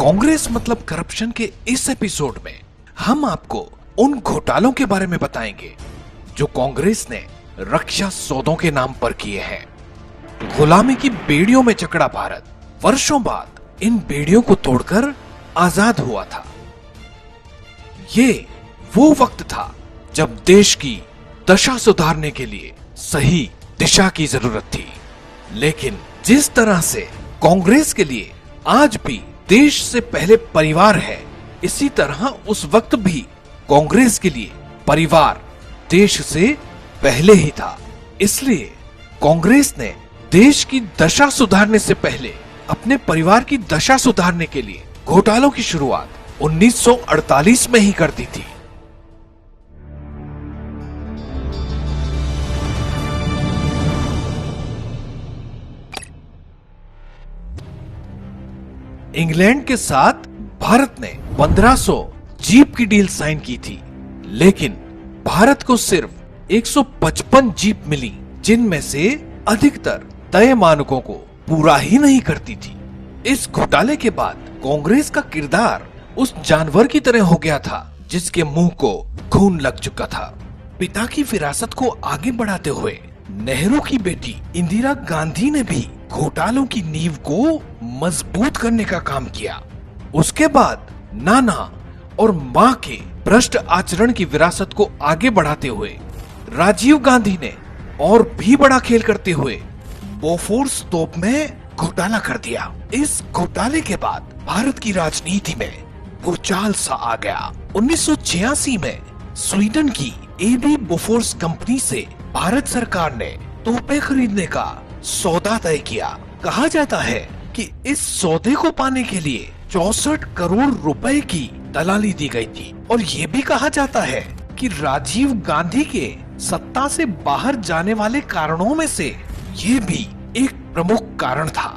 कांग्रेस मतलब करप्शन के इस एपिसोड में हम आपको उन घोटालों के बारे में बताएंगे जो कांग्रेस ने रक्षा सौदों के नाम पर किए हैं। गुलामी की बेड़ियों में जकड़ा भारत वर्षों बाद इन बेड़ियों को तोड़कर आजाद हुआ था। ये वो वक्त था जब देश की दशा सुधारने के लिए सही दिशा की जरूरत थी। लेकिन जिस तरह से कांग्रेस के लिए आज भी देश से पहले परिवार है, इसी तरह उस वक्त भी कांग्रेस के लिए परिवार देश से पहले ही था। इसलिए कांग्रेस ने देश की दशा सुधारने से पहले अपने परिवार की दशा सुधारने के लिए घोटालों की शुरुआत 1948 में ही कर दी थी। इंग्लैंड के साथ भारत ने 1500 जीप की डील साइन की थी, लेकिन भारत को सिर्फ 155 जीप मिली, जिनमें से अधिकतर तय मानकों को पूरा ही नहीं करती थी। इस घोटाले के बाद कांग्रेस का किरदार उस जानवर की तरह हो गया था जिसके मुंह को खून लग चुका था। पिता की विरासत को आगे बढ़ाते हुए नेहरू की बेटी इंदिरा गांधी ने भी घोटालों की नींव को मजबूत करने का काम किया। उसके बाद नाना और मां के भ्रष्ट आचरण की विरासत को आगे बढ़ाते हुए राजीव गांधी ने और भी बड़ा खेल करते हुए बोफोर्स तोप में घोटाला कर दिया। इस घोटाले के बाद भारत की राजनीति में भूचाल सा आ गया। 1986 में स्वीडन की एबी बोफोर्स कंपनी से भारत सरकार ने तोपें खरीदने का सौदा तय किया। कहा जाता है कि इस सौदे को पाने के लिए 64 करोड़ रुपए की दलाली दी गई थी, और ये भी कहा जाता है कि राजीव गांधी के सत्ता से बाहर जाने वाले कारणों में से ये भी एक प्रमुख कारण था।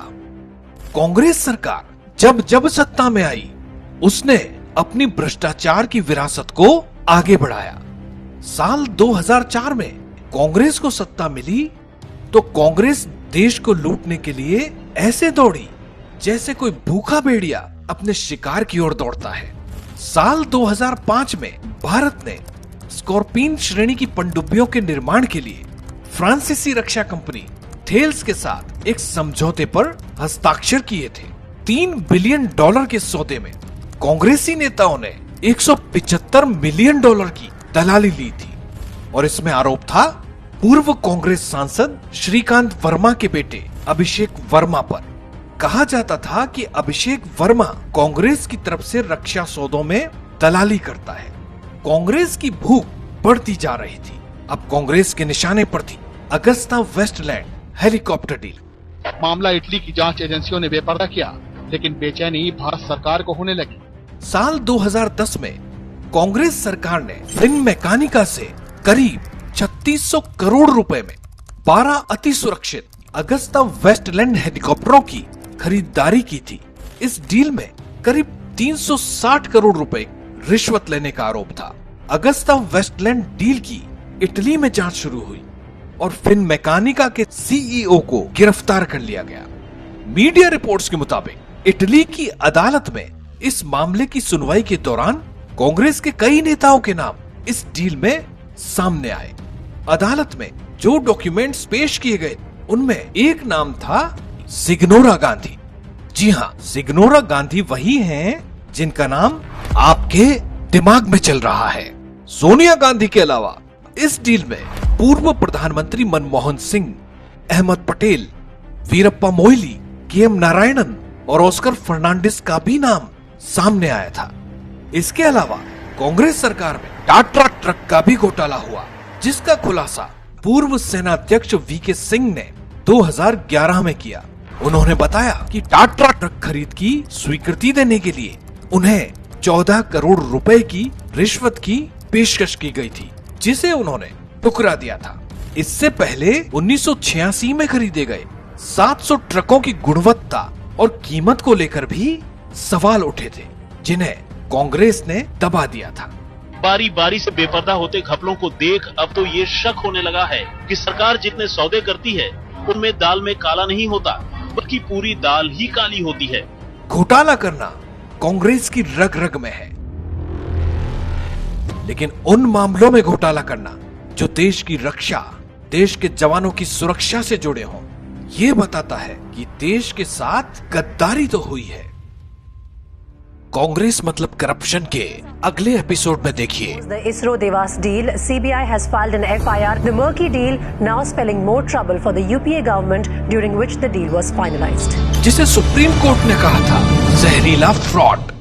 कांग्रेस सरकार जब जब सत्ता में आई, उसने अपनी भ्रष्टाचार की विरासत को आगे बढ़ाया। साल 2004 में कांग्रेस को सत्ता मिली तो कांग्रेस देश को लूटने के लिए ऐसे दौड़ी जैसे कोई भूखा भेड़िया अपने शिकार की ओर दौड़ता है। साल 2005 में भारत ने स्कॉर्पिन श्रेणी की पनडुब्बियों के निर्माण के लिए फ्रांसीसी रक्षा कंपनी थेल्स के साथ एक समझौते पर हस्ताक्षर किए थे। $3 बिलियन के सौदे में कांग्रेसी नेताओं ने $175 मिलियन की दलाली ली थी, और इसमें आरोप था पूर्व कांग्रेस सांसद श्रीकांत वर्मा के बेटे अभिषेक वर्मा पर। कहा जाता था कि अभिषेक वर्मा कांग्रेस की तरफ से रक्षा सौदों में दलाली करता है। कांग्रेस की भूख बढ़ती जा रही थी। अब कांग्रेस के निशाने पर थी अगस्ता वेस्टलैंड हेलीकॉप्टर डील। मामला इटली की जांच एजेंसियों ने बेपर्दा किया, लेकिन बेचैनी भारत सरकार को होने लगी। साल 2010 में कांग्रेस सरकार ने फिनमेकानिका से करीब 3600 करोड़ रुपए में 12 अति सुरक्षित अगस्ता वेस्टलैंड हेलीकॉप्टरों की खरीदारी की थी। इस डील में करीब 360 करोड़ रुपए रिश्वत लेने का आरोप था। अगस्ता वेस्टलैंड डील की इटली में जांच शुरू हुई और फिनमेकानिका के सीईओ को गिरफ्तार कर लिया गया। मीडिया रिपोर्ट्स के मुताबिक इटली की अदालत में इस मामले की सुनवाई के दौरान कांग्रेस के कई नेताओं के नाम इस डील में सामने आए। अदालत में जो डॉक्यूमेंट्स पेश किए गए उनमें एक नाम था सिग्नोरा गांधी। जी हाँ, सिग्नोरा गांधी वही हैं जिनका नाम आपके दिमाग में चल रहा है। सोनिया गांधी के अलावा इस डील में पूर्व प्रधानमंत्री मनमोहन सिंह, अहमद पटेल, वीरप्पा मोइली, केएम नारायणन और ऑस्कर फर्नांडिस का भी नाम सामने आया था। इसके अलावा कांग्रेस सरकार में टाटा ट्रक का भी घोटाला हुआ, जिसका खुलासा पूर्व सेनाध्यक्ष वीके सिंह ने 2011 में किया। उन्होंने बताया कि टाटा ट्रक खरीद की स्वीकृति देने के लिए उन्हें 14 करोड़ रुपए की रिश्वत की पेशकश की गई थी, जिसे उन्होंने ठुकरा दिया था। इससे पहले 1986 में खरीदे गए 700 ट्रकों की गुणवत्ता और कीमत को लेकर भी सवाल उठे थे, जिन्हें कांग्रेस ने दबा दिया था। बारी बारी से बेपर्दा होते घपलों को देख अब तो ये शक होने लगा है कि सरकार जितने सौदे करती है उनमें दाल में काला नहीं होता, बल्कि पूरी दाल ही काली होती है। घोटाला करना कांग्रेस की रग रग में है। लेकिन उन मामलों में घोटाला करना जो देश की रक्षा, देश के जवानों की सुरक्षा से जुड़े हों, यह बताता है कि देश के साथ गद्दारी तो हुई है। कांग्रेस मतलब करप्शन के अगले एपिसोड में देखिए। The ISRO Devas deal, CBI has filed an FIR. The murky deal now spelling more trouble for the UPA government, during which the deal was finalized. जिसे सुप्रीम कोर्ट ने कहा था जहरीला फ्रॉड।